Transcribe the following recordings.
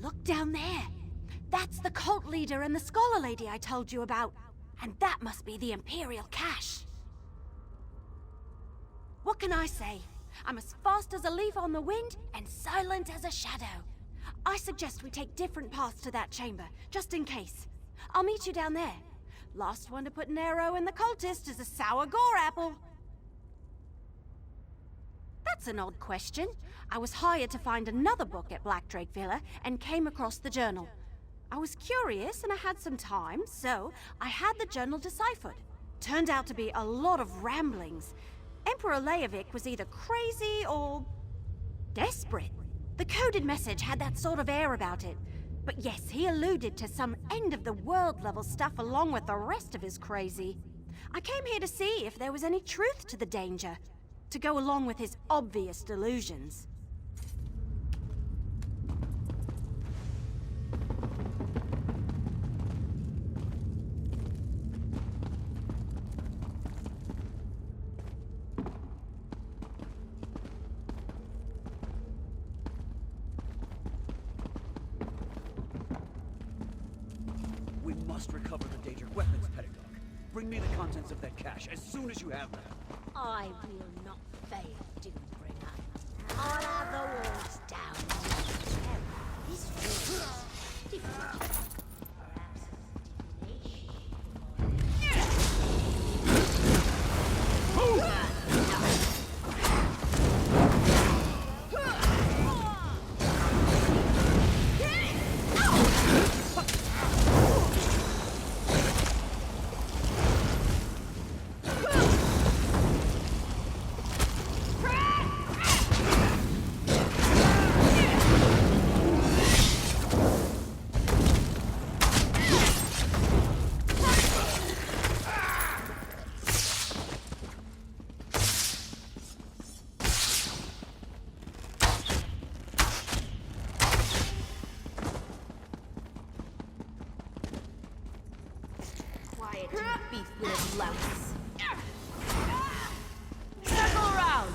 Look down there. That's the cult leader and the scholar lady I told you about. And that must be the Imperial cache. What can I say? I'm as fast as a leaf on the wind and silent as a shadow. I suggest we take different paths to that chamber, just in case. I'll meet you down there. Last one to put an arrow in the cultist is a sour gore apple. That's an odd question. I was hired to find another book at Black Drake Villa and came across the journal. I was curious and I had some time, so I had the journal deciphered. Turned out to be a lot of ramblings. Emperor Leovic was either crazy or desperate. The coded message had that sort of air about it. But yes, he alluded to some end-of-the-world level stuff along with the rest of his crazy. I came here to see if there was any truth to the danger, to go along with his obvious delusions. We must recover the dangerous weapons, Pedagogue. Bring me the contents of that cache as soon as you have them. I will not fail, Doombringer. I'll have the walls down. Terror is yours. Defeat. Perhaps beef with a louse. Circle around!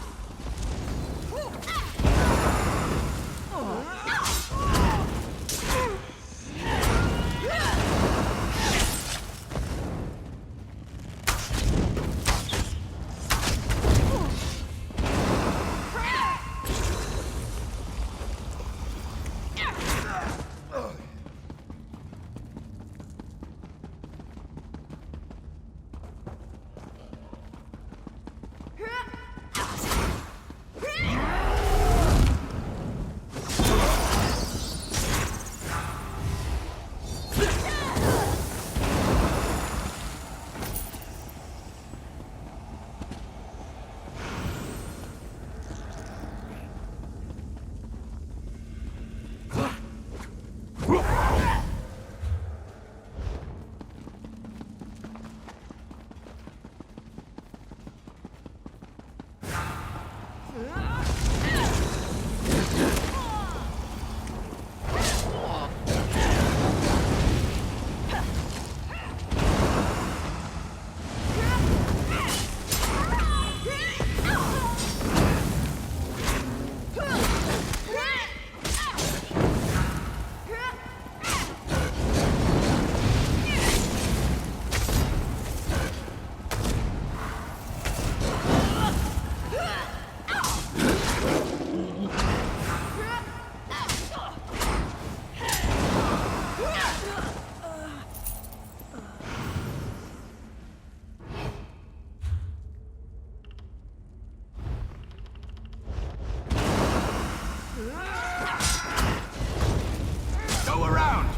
Go around!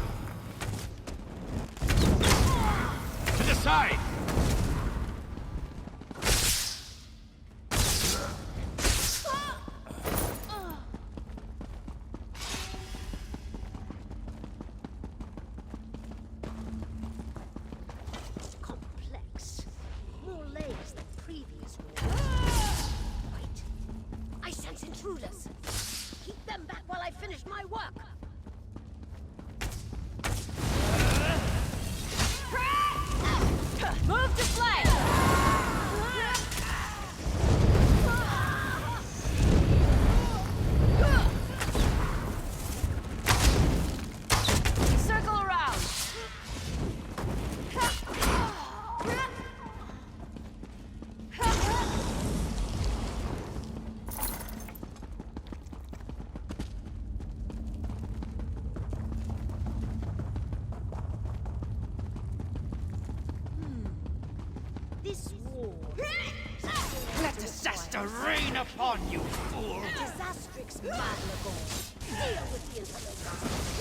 To the side! Complex. More layers than previous walls. Wait. I sense intruders. Keep them back while I finish my work. Move to flank! to rain upon you, fool! Disastrix Madlagor. Deal with the interlopers.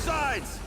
sides!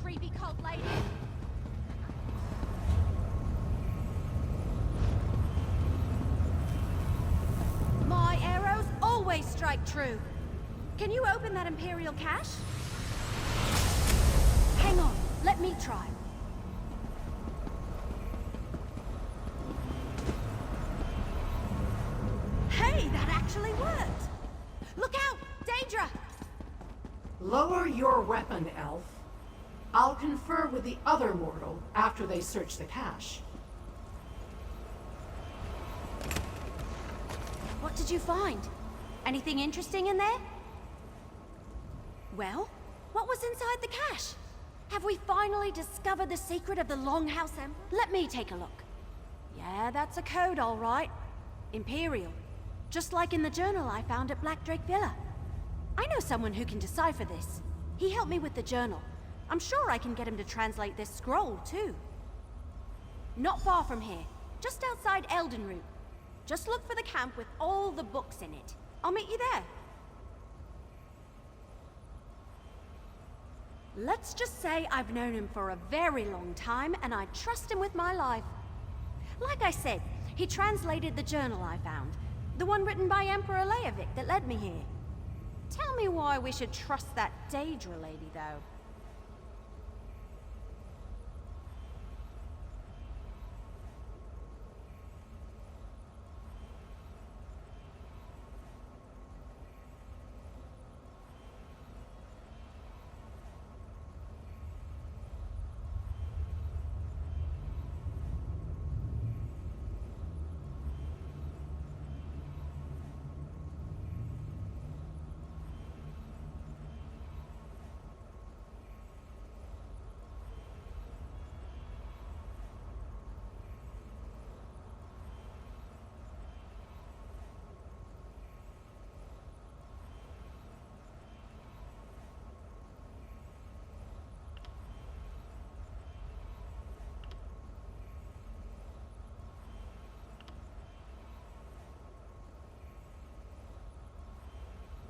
Creepy cult lady. My arrows always strike true. Can you open that Imperial cache? Hang on, let me try. Hey, that actually worked! Look out! Daedra! Lower your weapon, elf. I'll confer with the other mortal after they search the cache. What did you find? Anything interesting in there? Well, what was inside the cache? Have we finally discovered the secret of the Longhouse Emperor? Let me take a look. Yeah, that's a code, all right. Imperial. Just like in the journal I found at Black Drake Villa. I know someone who can decipher this. He helped me with the journal. I'm sure I can get him to translate this scroll, too. Not far from here, just outside Eldenroot. Just look for the camp with all the books in it. I'll meet you there. Let's just say I've known him for a very long time, and I trust him with my life. Like I said, he translated the journal I found. The one written by Emperor Leovic that led me here. Tell me why we should trust that Daedra lady, though.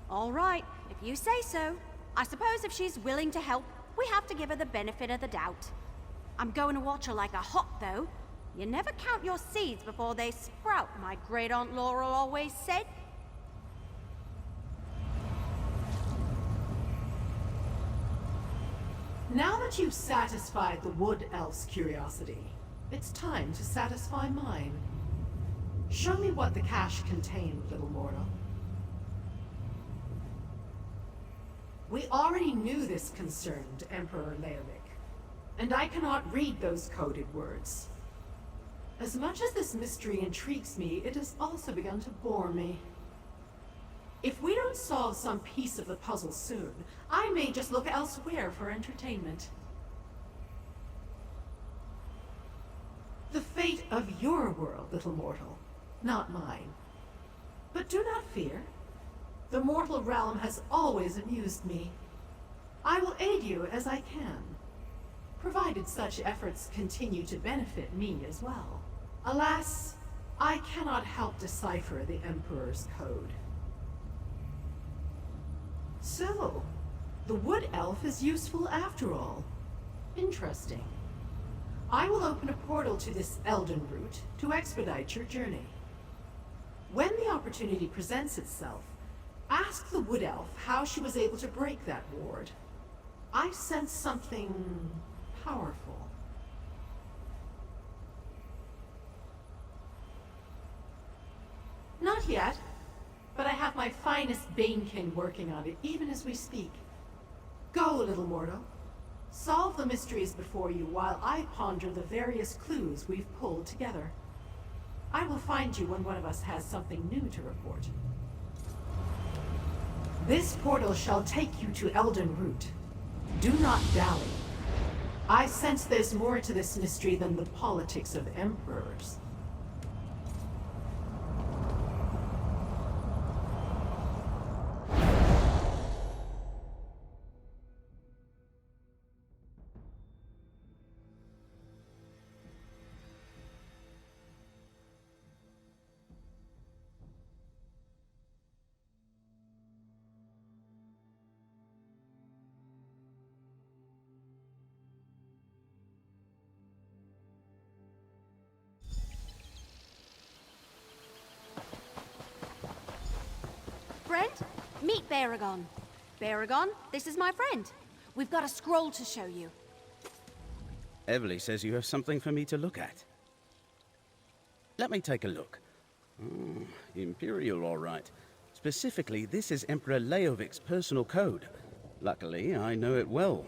All right, if you say so. I suppose if she's willing to help, we have to give her the benefit of the doubt. I'm going to watch her like a hawk, though. You never count your seeds before they sprout, my great-aunt Laurel always said. Now that you've satisfied the Wood Elf's curiosity, it's time to satisfy mine. Show me what the cache contained, little mortal. We already knew this concerned Emperor Leovic, and I cannot read those coded words. As much as this mystery intrigues me, it has also begun to bore me. If we don't solve some piece of the puzzle soon, I may just look elsewhere for entertainment. The fate of your world, little mortal, not mine. But do not fear. The mortal realm has always amused me. I will aid you as I can, provided such efforts continue to benefit me as well. Alas, I cannot help decipher the Emperor's code. So, the Wood Elf is useful after all. Interesting. I will open a portal to this Elden route to expedite your journey. When the opportunity presents itself, ask the Wood Elf how she was able to break that ward. I sense something powerful. Not yet, but I have my finest Banekin working on it even as we speak. Go, little mortal. Solve the mysteries before you while I ponder the various clues we've pulled together. I will find you when one of us has something new to report. This portal shall take you to Elden Root. Do not dally. I sense there's more to this mystery than the politics of emperors. Friend, meet Baragon. Baragon, this is my friend. We've got a scroll to show you. Evely says you have something for me to look at. Let me take a look. Imperial, all right. Specifically, this is Emperor Leovic's personal code. Luckily, I know it well.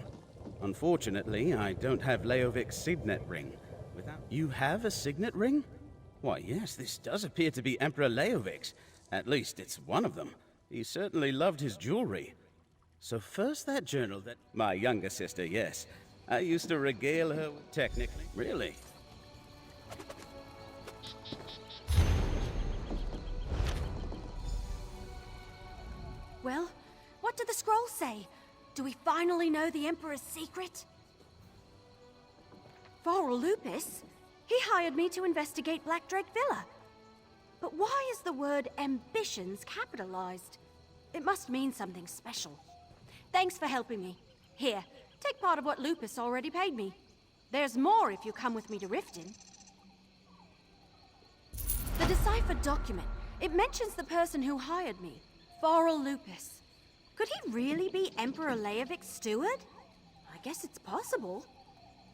Unfortunately, I don't have Leovic's signet ring. You have a signet ring? Why, yes, this does appear to be Emperor Leovic's. At least it's one of them. He certainly loved his jewelry. So first that journal that... My younger sister, yes. I used to regale her with... Technically? Really? Well, what did the scroll say? Do we finally know the Emperor's secret? Varl Lupus? He hired me to investigate Black Drake Villa. But why is the word ambitions capitalized? It must mean something special. Thanks for helping me. Here, take part of what Lupus already paid me. There's more if you come with me to Riften. The deciphered document. It mentions the person who hired me, Varl Lupus. Could he really be Emperor Leovic's steward? I guess it's possible.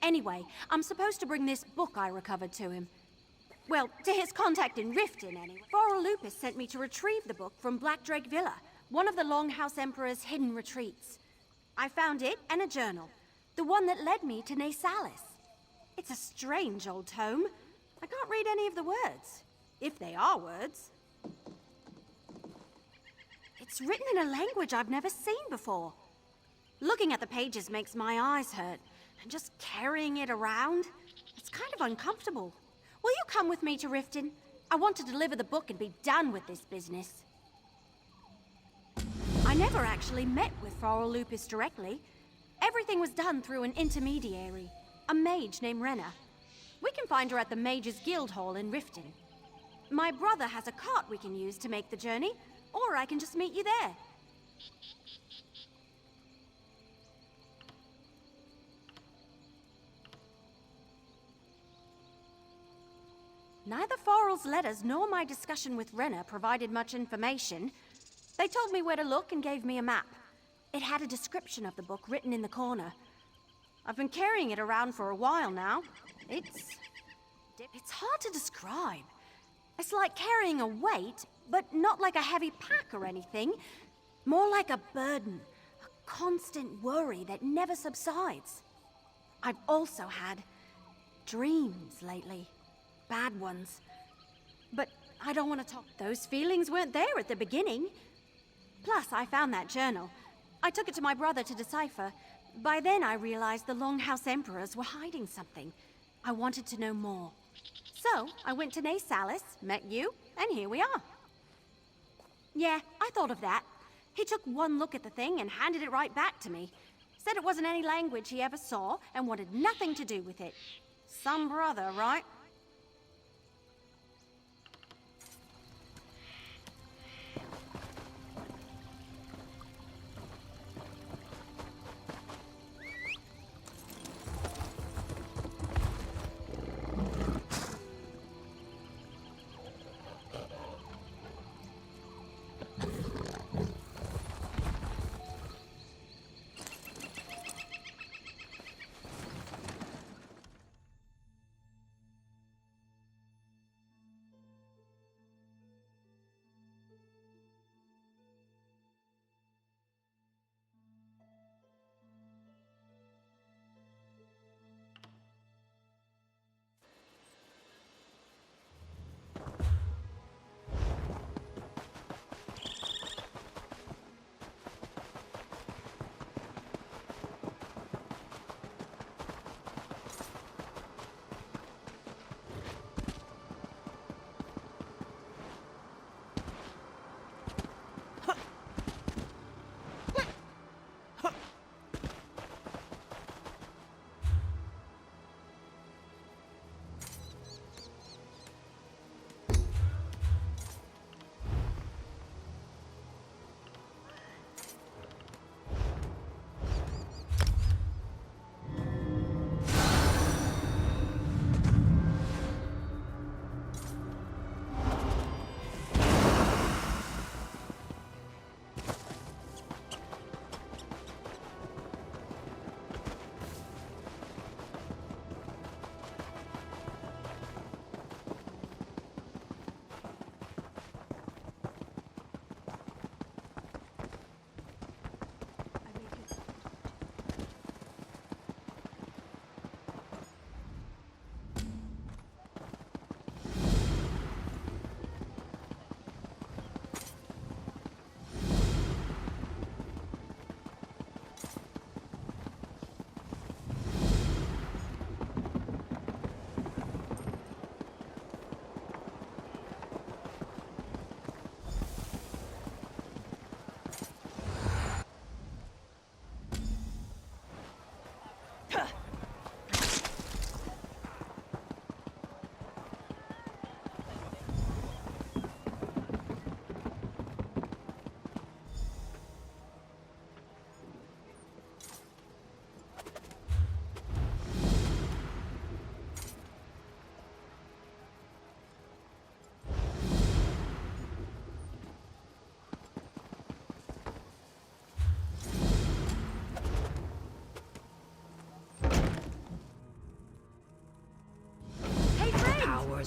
Anyway, I'm supposed to bring this book I recovered to him. Well, to his contact in Riften, anyway. Varl Lupus sent me to retrieve the book from Black Drake Villa, one of the Longhouse Emperor's hidden retreats. I found it and a journal, the one that led me to Nasalis. It's a strange old tome. I can't read any of the words, if they are words. It's written in a language I've never seen before. Looking at the pages makes my eyes hurt, and just carrying it around, it's kind of uncomfortable. Will you come with me to Riften? I want to deliver the book and be done with this business. I never actually met with Varl Lupus directly. Everything was done through an intermediary, a mage named Renna. We can find her at the Mages Guild Hall in Riften. My brother has a cart we can use to make the journey, or I can just meet you there. Neither Varl's letters nor my discussion with Renna provided much information. They told me where to look and gave me a map. It had a description of the book written in the corner. I've been carrying it around for a while now. It's hard to describe. It's like carrying a weight, but not like a heavy pack or anything. More like a burden, a constant worry that never subsides. I've also had dreams lately. Bad ones. But I don't want to talk. Those feelings weren't there at the beginning. Plus, I found that journal. I took it to my brother to decipher. By then, I realized the Longhouse Emperors were hiding something. I wanted to know more. So, I went to Salis, met you, and here we are. Yeah, I thought of that. He took one look at the thing and handed it right back to me. Said it wasn't any language he ever saw and wanted nothing to do with it. Some brother, right?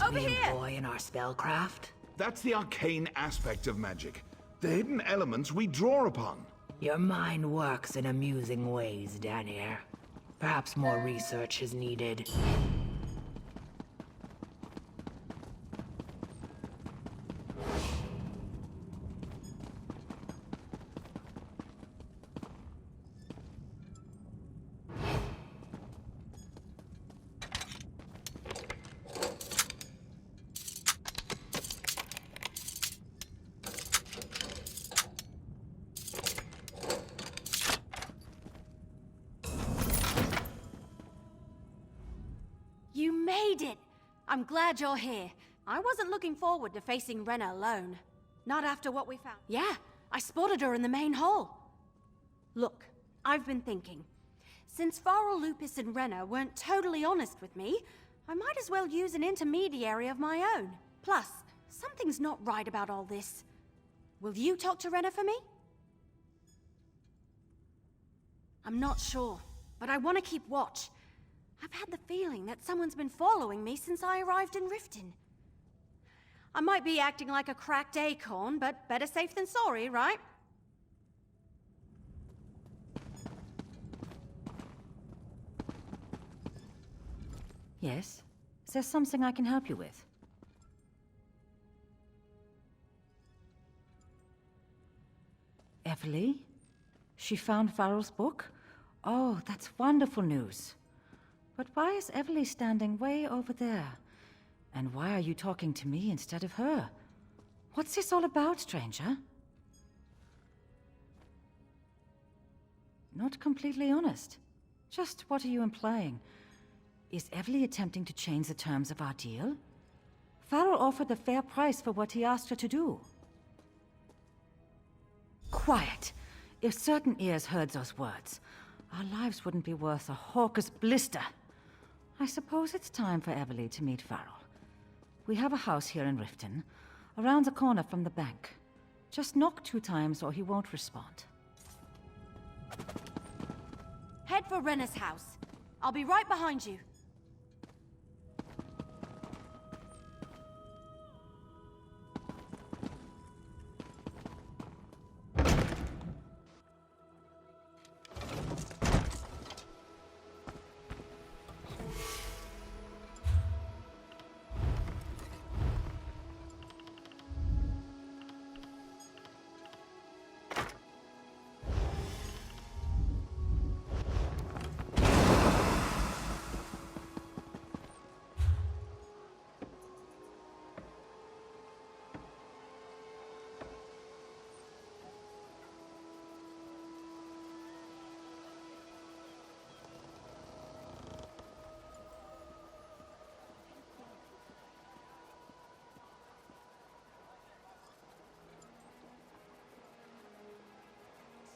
Over we here! employ in our spellcraft? That's the arcane aspect of magic. The hidden elements we draw upon. Your mind works in amusing ways, Daniel. Perhaps more research is needed. You made it! I'm glad you're here. I wasn't looking forward to facing Rena alone. Not after what we found. Yeah, I spotted her in the main hall. Look, I've been thinking. Since Farrell, Lupus, and Rena weren't totally honest with me, I might as well use an intermediary of my own. Plus, something's not right about all this. Will you talk to Rena for me? I'm not sure, but I want to keep watch. I've had the feeling that someone's been following me since I arrived in Riften. I might be acting like a cracked acorn, but better safe than sorry, right? Yes? Is there something I can help you with? Everly? She found Farrell's book? Oh, that's wonderful news. But why is Everly standing way over there? And why are you talking to me instead of her? What's this all about, stranger? Not completely honest. Just what are you implying? Is Everly attempting to change the terms of our deal? Farrell offered a fair price for what he asked her to do. Quiet! If certain ears heard those words, our lives wouldn't be worth a hawker's blister. I suppose it's time for Everly to meet Farrell. We have a house here in Riften, around the corner from the bank. Just knock 2 times or he won't respond. Head for Renner's house. I'll be right behind you.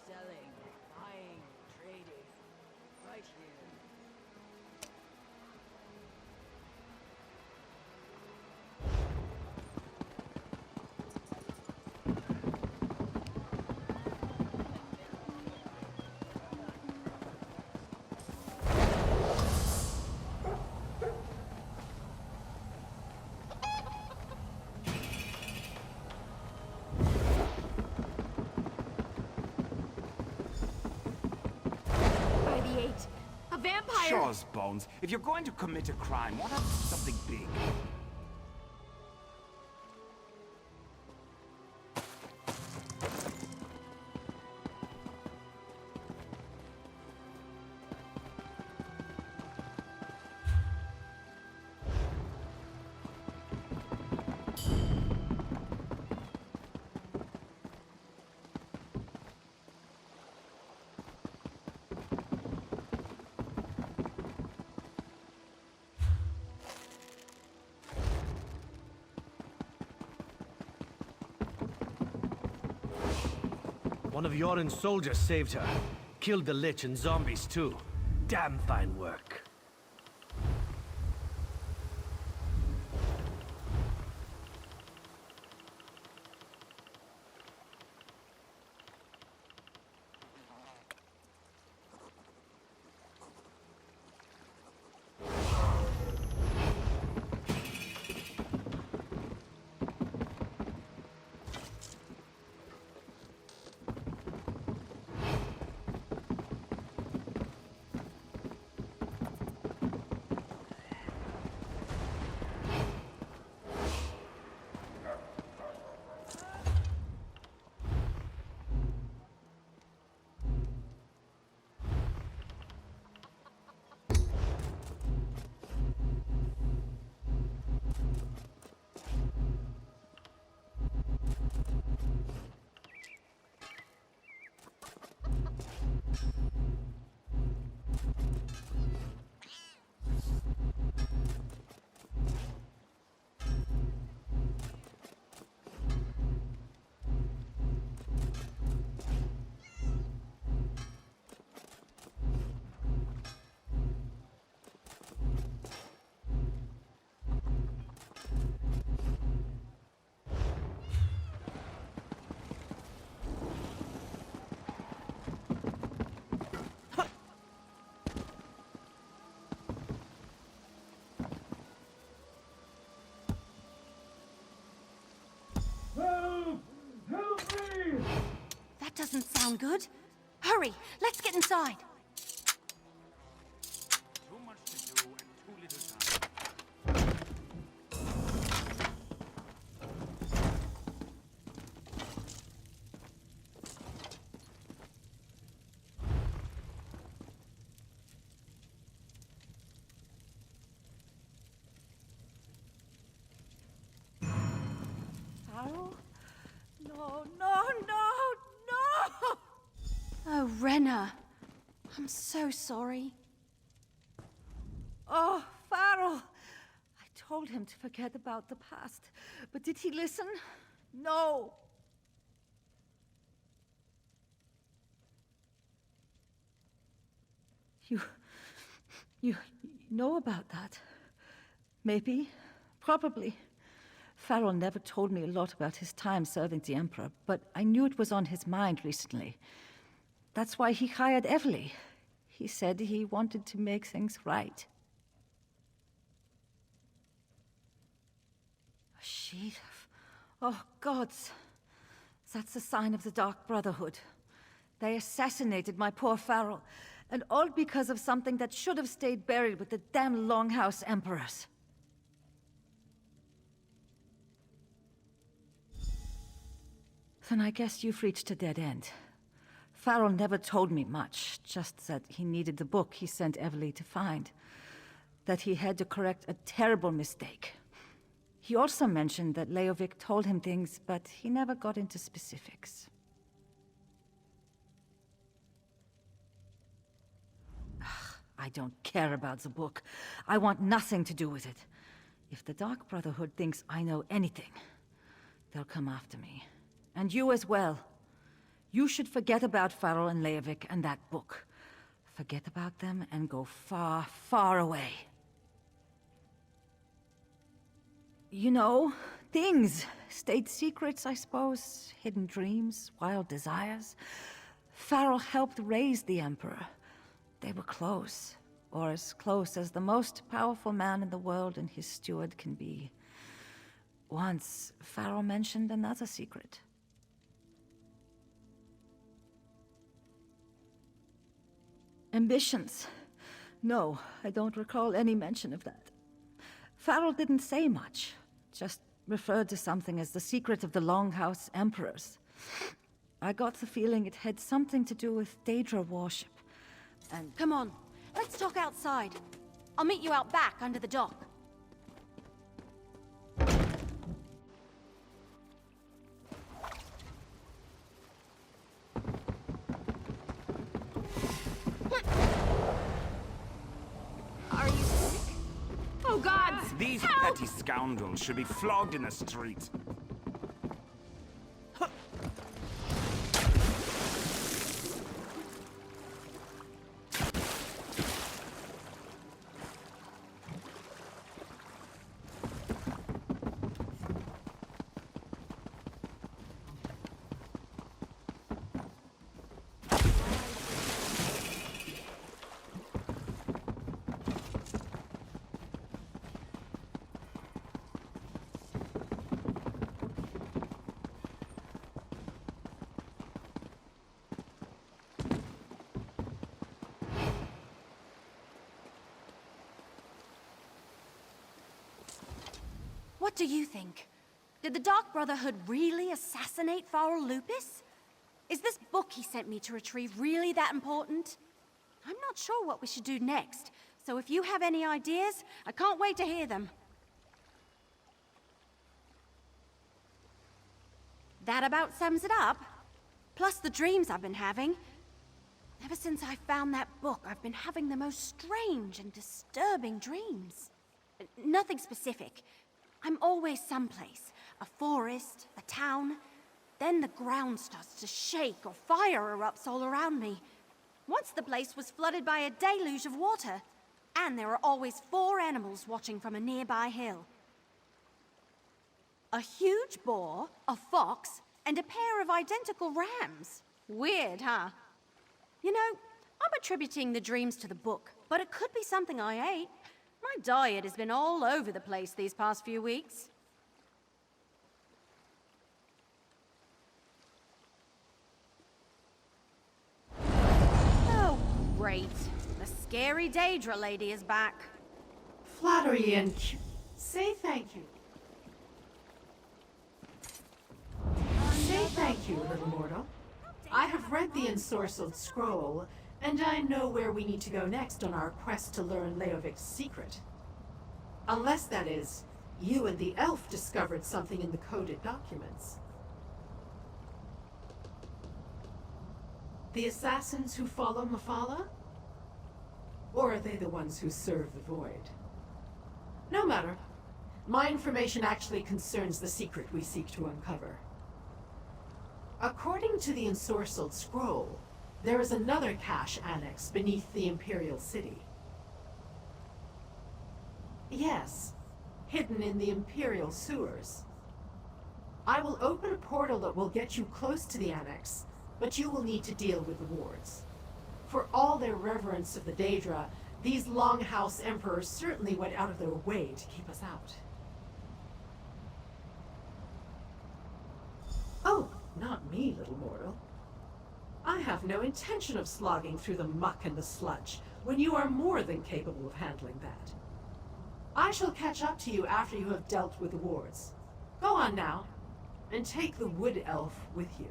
Selling, buying, trading. Right here. By the 8. A vampire! Shaw's bones. If you're going to commit a crime, why not something big? One of Yoren's soldiers saved her. Killed the Lich and zombies too. Damn fine work. That doesn't sound good. Hurry, let's get inside. Too much to do and too little time. I'm so sorry. Oh, Farrell! I told him to forget about the past, but did he listen? No! You know about that? Maybe. Probably. Farrell never told me a lot about his time serving the Emperor, but I knew it was on his mind recently. That's why he hired Everly. He said he wanted to make things right. A sheet of... Oh, gods. That's a sign of the Dark Brotherhood. They assassinated my poor Farrell, and all because of something that should have stayed buried with the damn Longhouse Emperors. Then I guess you've reached a dead end. Farrell never told me much, just that he needed the book he sent Everly to find. That he had to correct a terrible mistake. He also mentioned that Leovic told him things, but he never got into specifics. I don't care about the book. I want nothing to do with it. If the Dark Brotherhood thinks I know anything, they'll come after me. And you as well. You should forget about Farrell and Leovic and that book. Forget about them and go far, far away. You know, things. State secrets, I suppose. Hidden dreams, wild desires. Farrell helped raise the Emperor. They were close. Or as close as the most powerful man in the world and his steward can be. Once, Farrell mentioned another secret. Ambitions. No, I don't recall any mention of that. Farrell didn't say much, just referred to something as the secret of the Longhouse Emperors. I got the feeling it had something to do with Daedra worship, and... Come on, let's talk outside. I'll meet you out back under the dock. Oh, God! These petty scoundrels should be flogged in the street. What do you think? Did the Dark Brotherhood really assassinate Farrell Lupus? Is this book he sent me to retrieve really that important? I'm not sure what we should do next, so if you have any ideas, I can't wait to hear them. That about sums it up. Plus the dreams I've been having. Ever since I found that book, I've been having the most strange and disturbing dreams. Nothing specific. I'm always someplace. A forest, a town. Then the ground starts to shake or fire erupts all around me. Once the place was flooded by a deluge of water. And there are always 4 animals watching from a nearby hill. A huge boar, a fox, and a pair of identical rams. Weird, huh? You know, I'm attributing the dreams to the book, but it could be something I ate. My diet has been all over the place these past few weeks. Oh, great. The scary Daedra lady is back. Flattery and... Say thank you. Say thank you, little mortal. I have read the ensorcelled scroll, and I know where we need to go next on our quest to learn Leovic's secret. Unless, that is, you and the elf discovered something in the coded documents. The assassins who follow Mafala? Or are they the ones who serve the void? No matter. My information actually concerns the secret we seek to uncover. According to the ensorcelled scroll, there is another cache annex beneath the Imperial City. Yes, hidden in the Imperial sewers. I will open a portal that will get you close to the annex, but you will need to deal with the wards. For all their reverence of the Daedra, these Longhouse Emperors certainly went out of their way to keep us out. Oh, not me, little mortal. I have no intention of slogging through the muck and the sludge, when you are more than capable of handling that. I shall catch up to you after you have dealt with the wards. Go on now, and take the wood elf with you.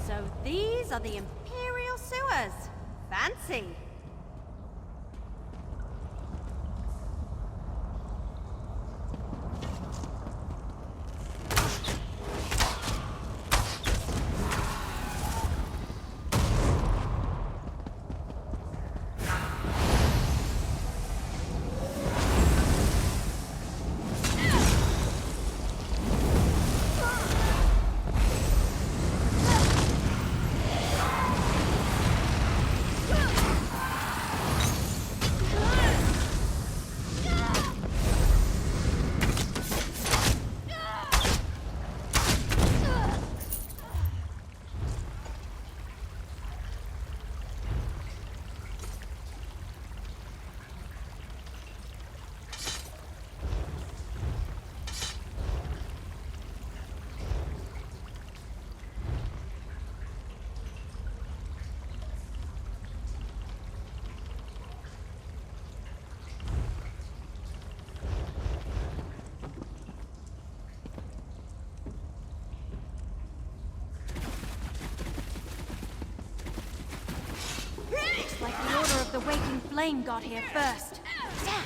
So these are the Imperial sewers. Fancy. Looks like the Order of the Waking Flame got here first. Damn!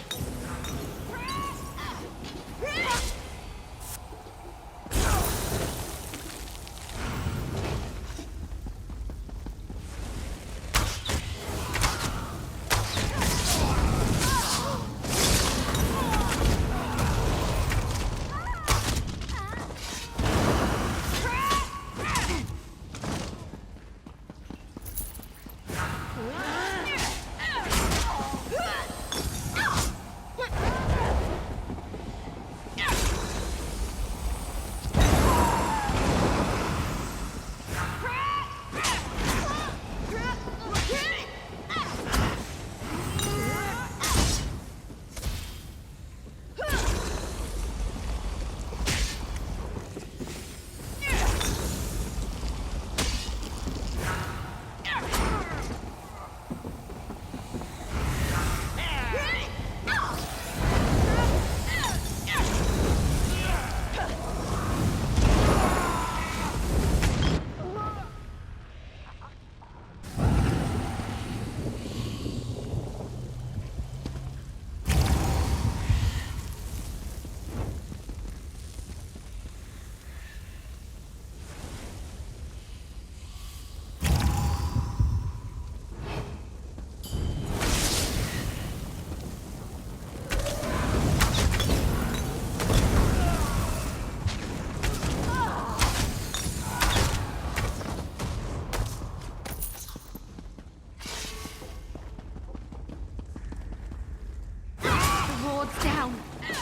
Down! The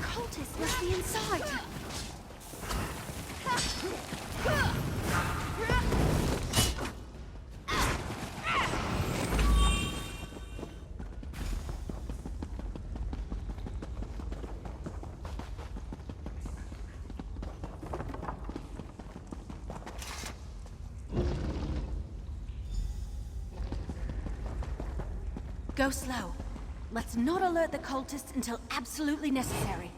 cultists must be inside! Go slow. Let's not alert the cultists until absolutely necessary.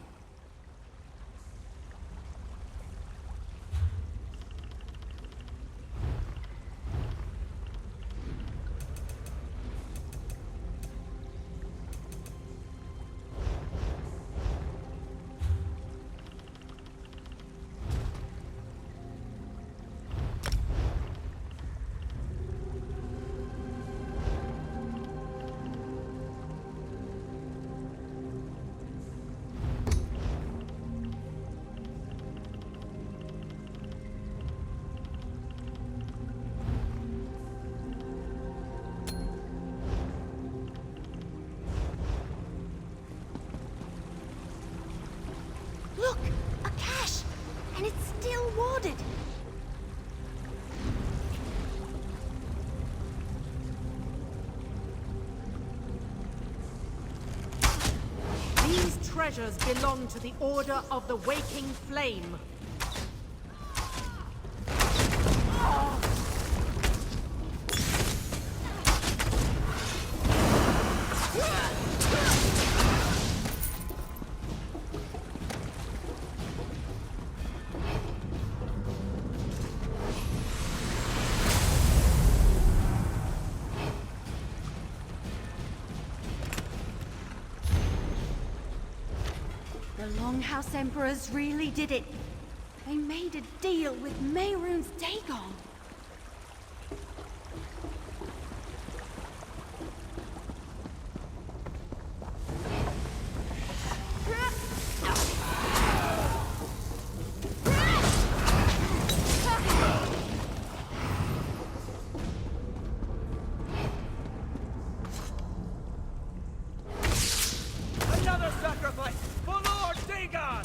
Look! A cache! And it's still warded! These treasures belong to the Order of the Waking Flame. The Longhouse Emperors really did it. They made a deal with Mehrunes Dagon. Another sacrifice for Lord Dagon!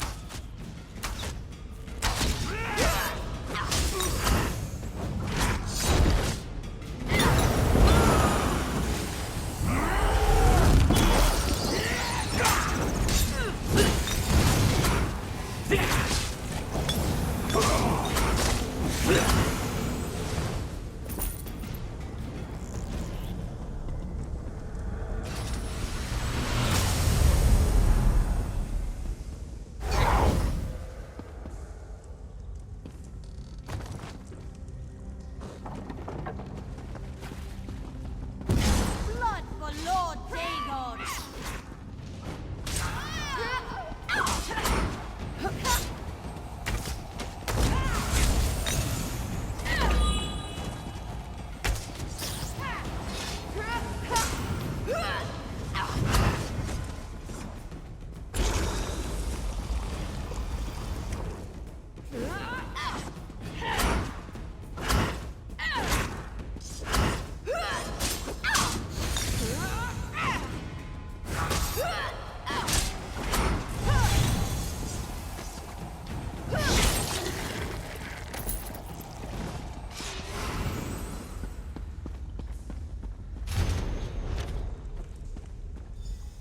Blood for Lord Dagon!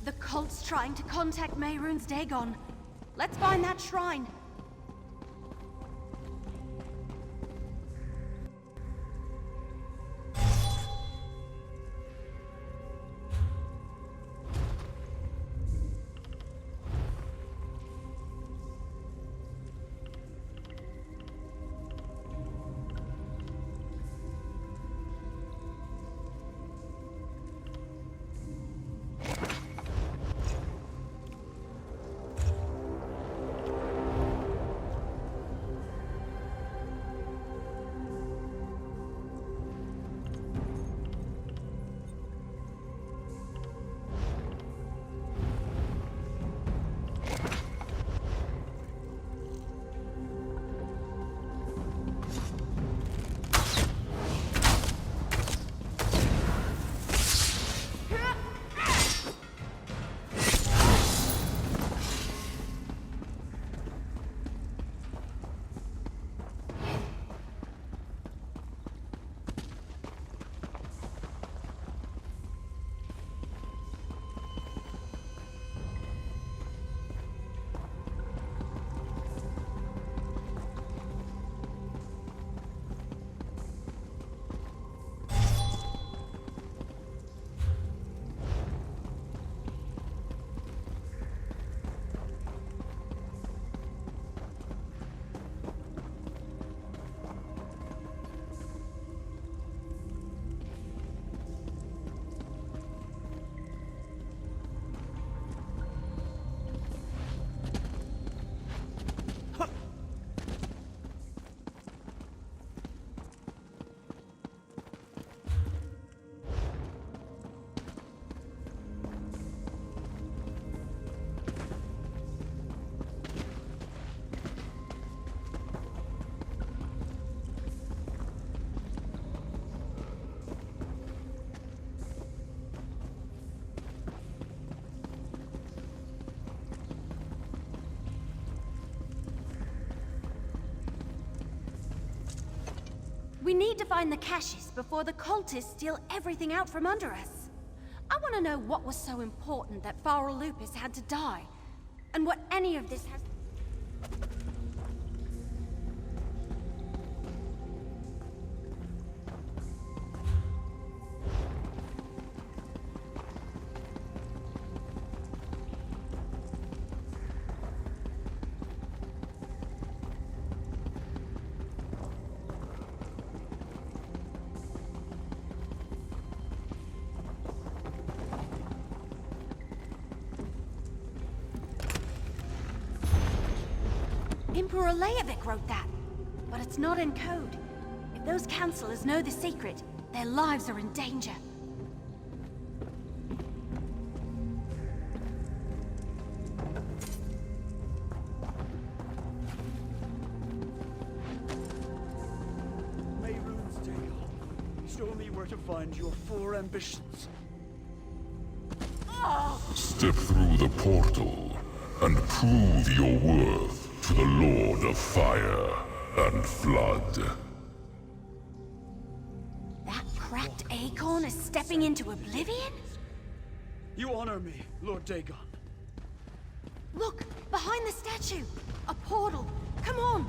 The cult's trying to contact Mehrunes Dagon. Let's find that shrine. find the caches before the cultists steal everything out from under us. I want to know what was so important that Farrell Lupus had to die, and what any of this has... Emperor Leovic wrote that, but it's not in code. If those Chancellors know the secret, their lives are in danger. Mayrune's Dagon. Show me where to find your 4 ambitions. Step through the portal and prove your worth to the Lord of Fire and Flood. That cracked acorn is stepping into oblivion? You honor me, Lord Dagon. Look, behind the statue! A portal! Come on!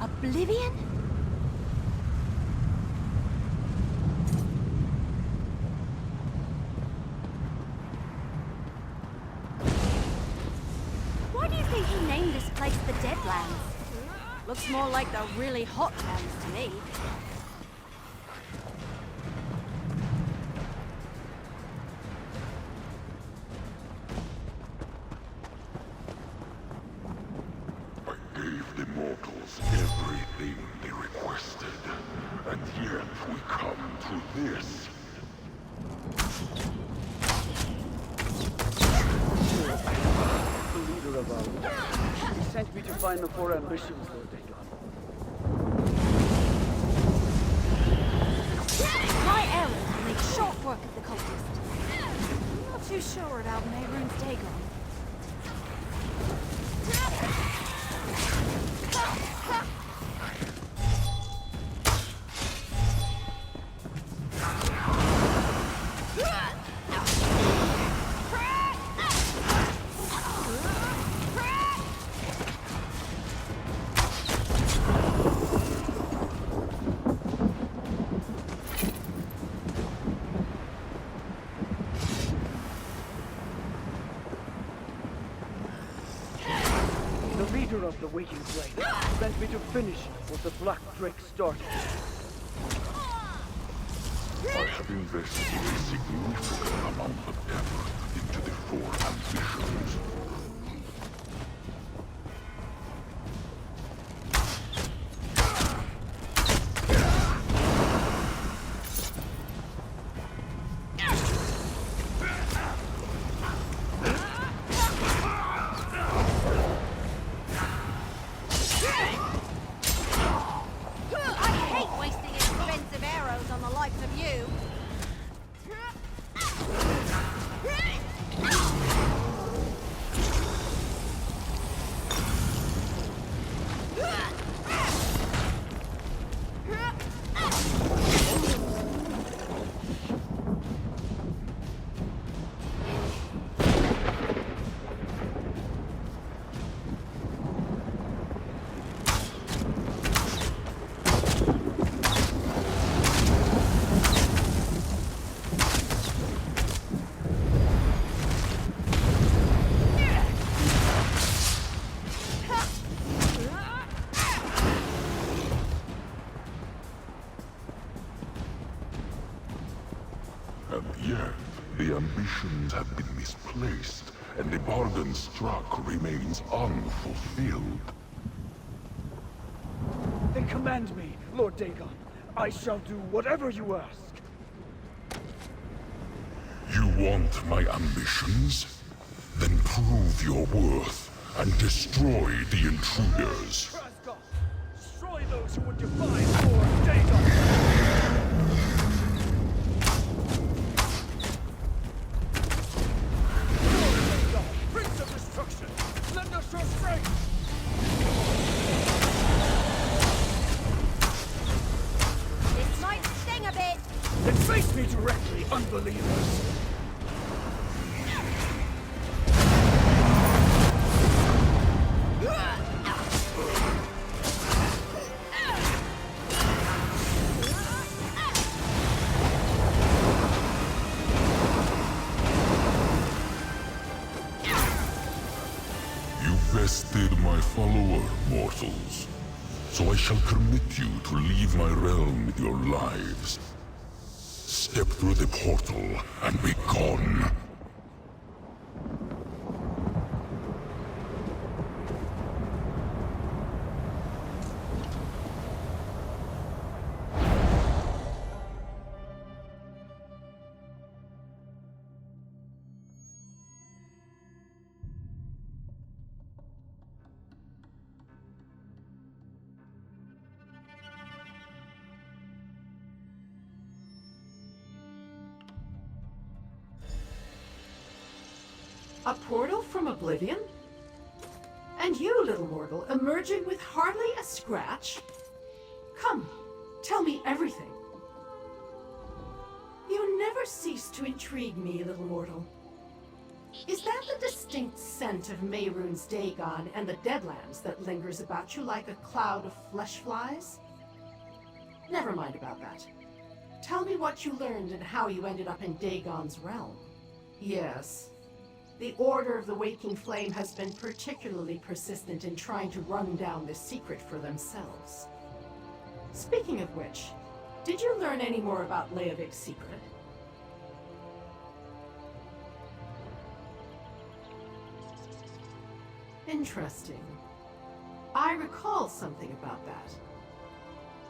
Oblivion? Why do you think he named this place the Deadlands? Looks more like the really hot lands to me. Everything they requested, and yet we come to this. The leader of our... He sent me to find the 4 ambitions, Lord Dagon. My arrows will make short work of the cultist. I'm not too sure about Mayrune's Dagon. The leader of the Waiting Flame sent me to finish what the Black Drake started. I have invested a significant amount of effort into the 4 ambitions. And yet, the ambitions have been misplaced, and the bargain struck remains unfulfilled. Command me, Lord Dagon. I shall do whatever you ask. You want my ambitions? Then prove your worth and destroy the intruders. Trasgoth, destroy those who would defy Lord Dagon! Lord Dagon, Prince of Destruction, lend us your strength! This might sting a bit. Then face me directly, unbelievers! You bested my follower, mortals. So I shall permit you to leave my realm with your lives. Step through the portal and be gone. A portal from oblivion? And you, little mortal, emerging with hardly a scratch? Come, tell me everything. You never cease to intrigue me, little mortal. Is that the distinct scent of Mehrunes Dagon and the Deadlands that lingers about you like a cloud of flesh flies? Never mind about that. Tell me what you learned and how you ended up in Dagon's realm. Yes. The Order of the Waking Flame has been particularly persistent in trying to run down this secret for themselves. Speaking of which, did you learn any more about Leovic's secret? Interesting. I recall something about that.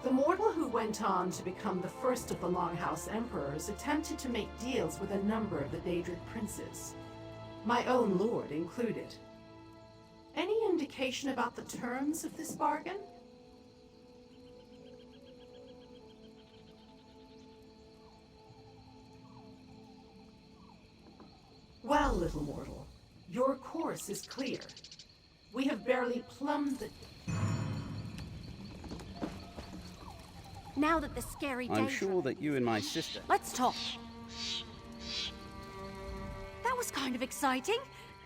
The mortal who went on to become the first of the Longhouse Emperors attempted to make deals with a number of the Daedric princes. My own lord included. Any indication about the terms of this bargain? Well, little mortal, your course is clear. We have barely plumbed the... Now that the scary I'm Daedra- sure that you and my sister... Let's talk. That was kind of exciting.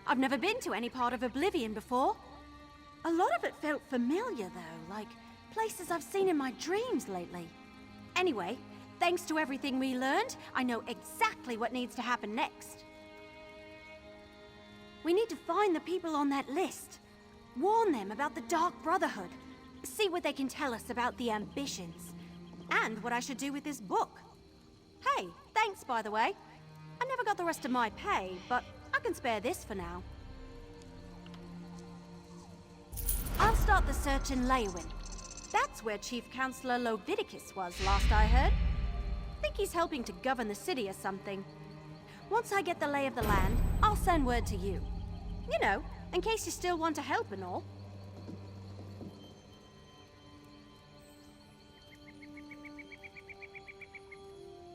I've never been to any part of Oblivion before. A lot of it felt familiar, though, like places I've seen in my dreams lately. Anyway, thanks to everything we learned, I know exactly what needs to happen next. We need to find the people on that list. Warn them about the Dark Brotherhood. See what they can tell us about the ambitions. And what I should do with this book. Hey, thanks, by the way. I never got the rest of my pay, but I can spare this for now. I'll start the search in Leywin. That's where Chief Counselor Lovidicus was, last I heard. Think he's helping to govern the city or something. Once I get the lay of the land, I'll send word to you. You know, in case you still want to help and all.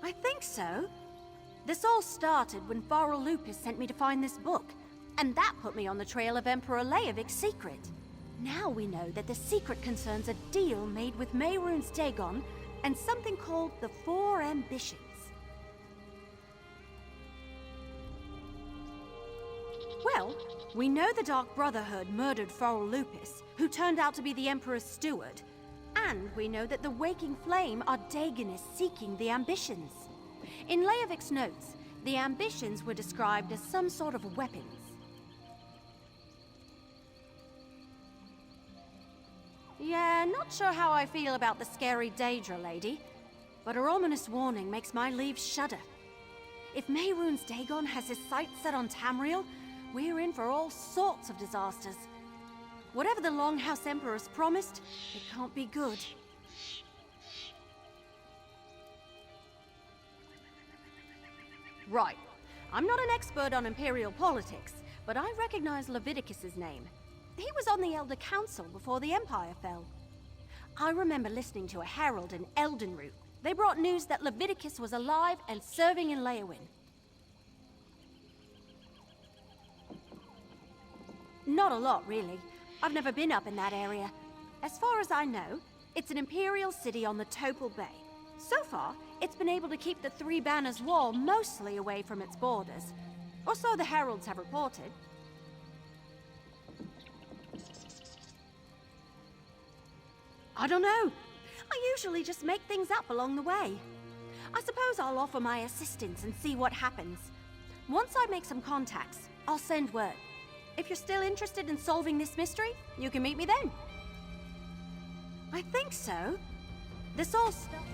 I think so. This all started when Farrell Lupus sent me to find this book, and that put me on the trail of Emperor Leovic's secret. Now we know that the secret concerns a deal made with Mehrunes Dagon and something called the Four Ambitions. Well, we know the Dark Brotherhood murdered Farrell Lupus, who turned out to be the Emperor's steward, and we know that the Waking Flame are Dagonists seeking the Ambitions. In Leovic's notes, the Ambitions were described as some sort of weapons. Yeah, not sure how I feel about the scary Daedra lady, but her ominous warning makes my leaves shudder. If Mehrunes Dagon has his sights set on Tamriel, we're in for all sorts of disasters. Whatever the Longhouse Emperor's promised, it can't be good. Right. I'm not an expert on Imperial politics, but I recognize Leviticus's name. He was on the Elder Council before the Empire fell. I remember listening to a herald in Eldenroot. They brought news that Leviticus was alive and serving in Leowin. Not a lot, really. I've never been up in that area. As far as I know, it's an Imperial city on the Topal Bay. So far, it's been able to keep the Three Banners Wall mostly away from its borders. Or so the heralds have reported. I don't know. I usually just make things up along the way. I suppose I'll offer my assistance and see what happens. Once I make some contacts, I'll send word. If you're still interested in solving this mystery, you can meet me then. I think so. This all stuff...